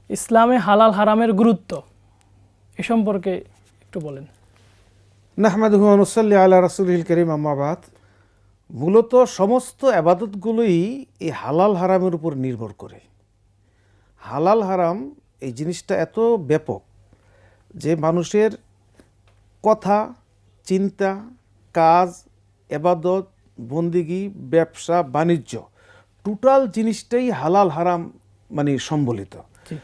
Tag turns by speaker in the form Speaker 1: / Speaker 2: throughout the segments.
Speaker 1: ইসলামে হালাল হারামের গুরুত্ব এ সম্পর্কে একটু বলেন।
Speaker 2: নাহমাদুহু ওয়া নুসাল্লি আলা রাসূলিল কারীম, আম্মা বাদ। মূলত সমস্ত আবাদতগুলোই এই হালাল হারামের উপর নির্ভর করে। হালাল হারাম এই জিনিসটা এত ব্যাপক যে মানুষের কথা, চিন্তা, কাজ, এবাদত, বন্দিগি, ব্যবসা, বাণিজ্য, টোটাল জিনিসটাই হালাল হারাম মানে সম্বলিত।
Speaker 1: জি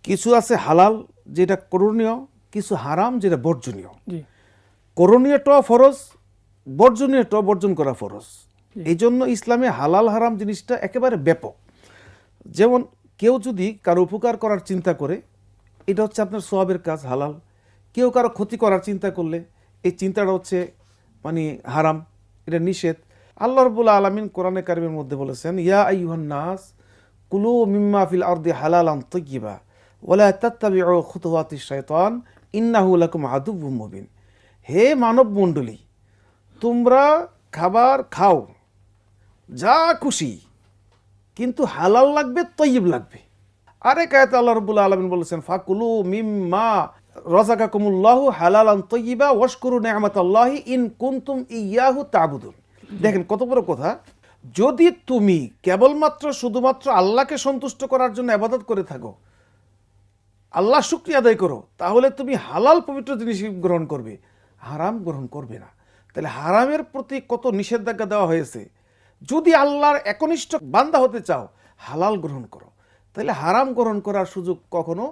Speaker 2: কিছু আছে হালাল যেটা করণীয়, কিছু হারাম যেটা বর্জনীয়।
Speaker 1: জি
Speaker 2: করণীয়টাও ফরজ, বর্জনীয়টাও বর্জন করা ফরজ। এই জন্য ইসলামে হালাল হারাম জিনিসটা একেবারে ব্যাপক। যেমন কেউ যদি কারো উপকার করার চিন্তা করে, এটা হচ্ছে আপনার সওয়াবের কাজ, হালাল। কেউ কারো ক্ষতি করার চিন্তা করলে এই চিন্তাটা হচ্ছে মানে হারাম, এটা নিষেধ। আল্লাহ রাব্বুল আলামিন কোরআনে কারিমের মধ্যে বলেছেন, ইয়া আইয়ুহান নাস কুলু মিম্মা ফিল আরদি হালালান তাইয়্যিবা ওয়ালা তাত্তাবিউ খুতুওয়াতিশ শাইতান ইন্নাহু লাকুম আদুউম মুবিন। হে মানব মণ্ডলী, তোমরা খাবার খাও যা খুশি, কিন্তু হালাল লাগবে, তৈয়ব লাগবে। আরেক আয়াতে আল্লাহ রাব্বুল আলামিন বলেছেন, ফাকুলু মিম্মা রাযাকাকুমুল্লাহু হালালান তাইয়্যিবা ওয়াশকুরু নি'মাতাল্লাহি ইন কুনতুম ইয়্যাহু তা'বুদুন। দেখেন কত বড় কথা। যদি তুমি কেবলমাত্র শুধুমাত্র আল্লাহকে সন্তুষ্ট করার জন্য ইবাদত করে থাকো, আল্লাহ শুকরিয়া আদায় করো, তাহলে তুমি হালাল পবিত্র জিনিস গ্রহণ করবে, হারাম গ্রহণ করবে না। তাহলে হারামের প্রতি কত নিষেধাজ্ঞা দেওয়া হয়েছে। যদি আল্লাহর একনিষ্ঠ বান্দা হতে চাও, হালাল গ্রহণ করো, তাহলে হারাম গ্রহণ করার সুযোগ কখনো